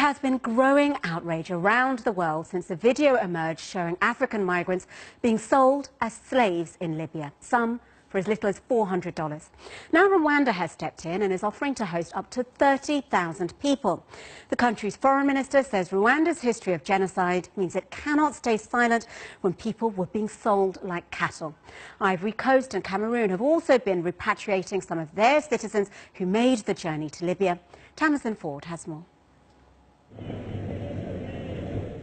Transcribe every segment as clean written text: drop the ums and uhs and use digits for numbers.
has been growing outrage around the world since a video emerged showing African migrants being sold as slaves in Libya, some for as little as $400. Now Rwanda has stepped in and is offering to host up to 30,000 people. The country's foreign minister says Rwanda's history of genocide means it cannot stay silent when people were being sold like cattle. Ivory Coast and Cameroon have also been repatriating some of their citizens who made the journey to Libya. Tamsin Ford has more.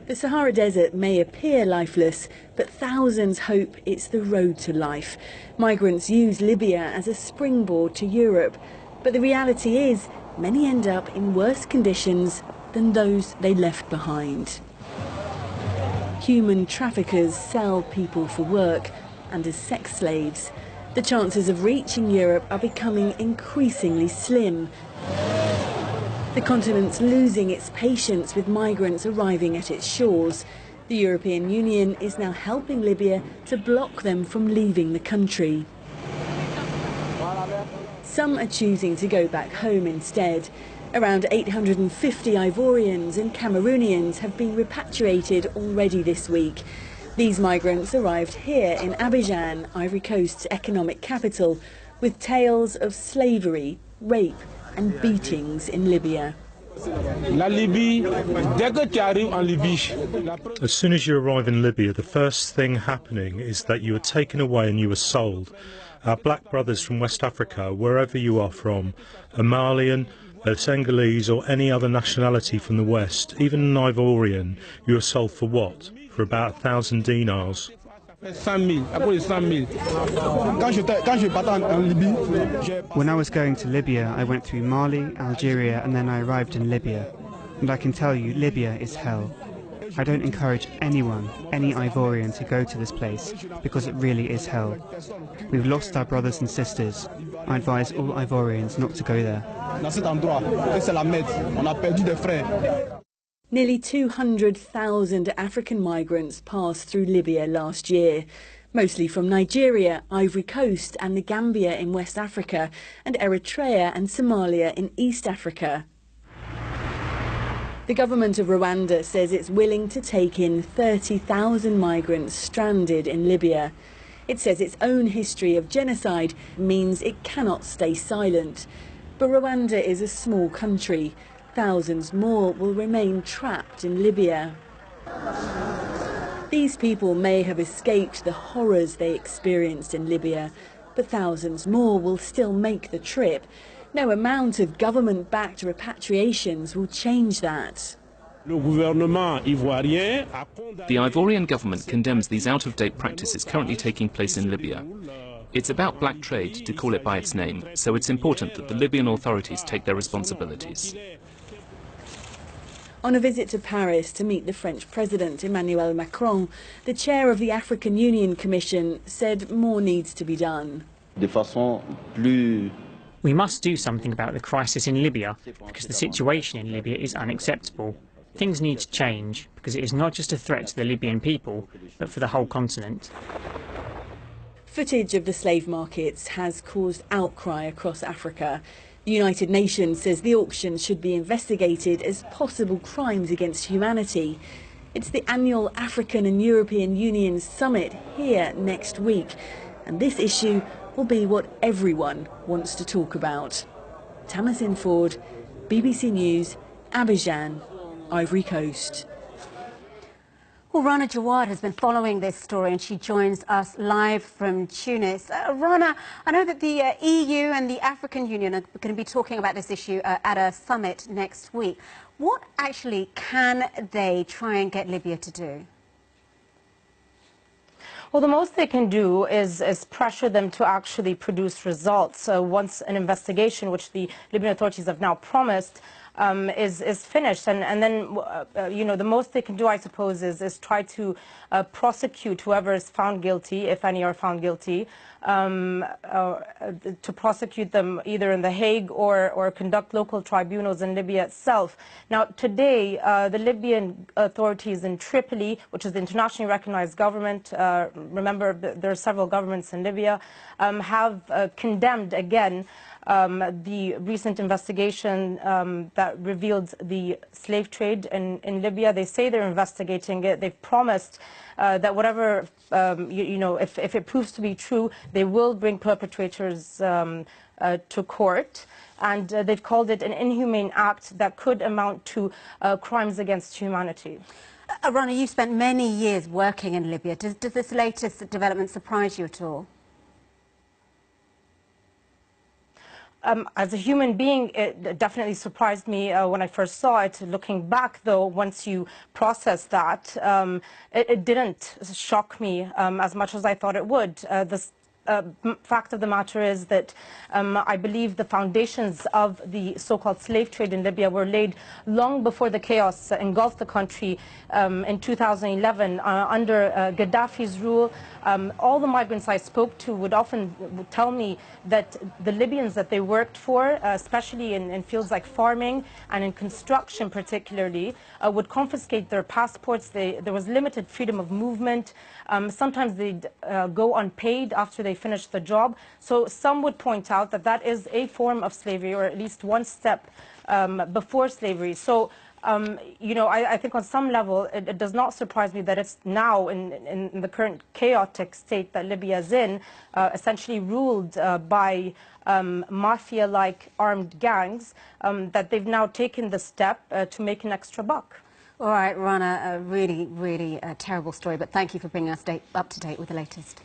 The Sahara Desert may appear lifeless, but thousands hope it's the road to life. Migrants use Libya as a springboard to Europe, but the reality is many end up in worse conditions than those they left behind. Human traffickers sell people for work and as sex slaves. The chances of reaching Europe are becoming increasingly slim. The continent's losing its patience with migrants arriving at its shores. The European Union is now helping Libya to block them from leaving the country. Some are choosing to go back home instead. Around 850 Ivorians and Cameroonians have been repatriated already this week. These migrants arrived here in Abidjan, Ivory Coast's economic capital, with tales of slavery, rape and beatings in Libya. As soon as you arrive in Libya, the first thing happening is that you are taken away and you are sold. Our black brothers from West Africa, wherever you are from, a Malian, a Senegalese or any other nationality from the West, even an Ivorian, you are sold for what? For about 1,000 dinars. When I was going to Libya, I went through Mali, Algeria, and then I arrived in Libya. And I can tell you, Libya is hell. I don't encourage anyone, any Ivorian, to go to this place, because it really is hell. We've lost our brothers and sisters. I advise all Ivorians not to go there. Nearly 200,000 African migrants passed through Libya last year, mostly from Nigeria, Ivory Coast and the Gambia in West Africa, and Eritrea and Somalia in East Africa. The government of Rwanda says it's willing to take in 30,000 migrants stranded in Libya. It says its own history of genocide means it cannot stay silent. But Rwanda is a small country. Thousands more will remain trapped in Libya. These people may have escaped the horrors they experienced in Libya, but thousands more will still make the trip. No amount of government-backed repatriations will change that. The Ivorian government condemns these out-of-date practices currently taking place in Libya. It's about black trade, to call it by its name, so it's important that the Libyan authorities take their responsibilities. On a visit to Paris to meet the French President Emmanuel Macron, the chair of the African Union Commission said more needs to be done. We must do something about the crisis in Libya, because the situation in Libya is unacceptable. Things need to change, because it is not just a threat to the Libyan people, but for the whole continent. Footage of the slave markets has caused outcry across Africa. The United Nations says the auction should be investigated as possible crimes against humanity. It's the annual African and European Union summit here next week, and this issue will be what everyone wants to talk about. Tamsin Ford, BBC News, Abidjan, Ivory Coast. Well, Rana Jawad has been following this story and she joins us live from Tunis. Rana, I know that the EU and the African Union are going to be talking about this issue at a summit next week. What actually can they try and get Libya to do? Well, the most they can do is pressure them to actually produce results. Once an investigation, which the Libyan authorities have now promised, is finished, and then you know, the most they can do, I suppose, is try to prosecute whoever is found guilty, if any are found guilty, to prosecute them either in The Hague or conduct local tribunals in Libya itself. Now, today, the Libyan authorities in Tripoli, which is the internationally recognized government, remember there are several governments in Libya, have condemned again the recent investigation that that revealed the slave trade in Libya. They say they're investigating it. They've promised that whatever, if it proves to be true, they will bring perpetrators to court. And they've called it an inhumane act that could amount to crimes against humanity. Rana, you spent many years working in Libya. Does this latest development surprise you at all? As a human being, it definitely surprised me when I first saw it. Looking back, though, once you process that, it didn't shock me as much as I thought it would. The fact of the matter is that I believe the foundations of the so-called slave trade in Libya were laid long before the chaos engulfed the country in 2011 under Gaddafi's rule. All the migrants I spoke to would tell me that the Libyans that they worked for, especially in fields like farming and in construction particularly, would confiscate their passports. There was limited freedom of movement. Sometimes they'd go unpaid after they finished the job. So some would point out that that is a form of slavery, or at least one step before slavery. So I think on some level it does not surprise me that it's now in the current chaotic state that Libya is in, essentially ruled by mafia-like armed gangs, that they've now taken the step to make an extra buck. All right, Rana, a really, really terrible story, but thank you for bringing us up to date with the latest.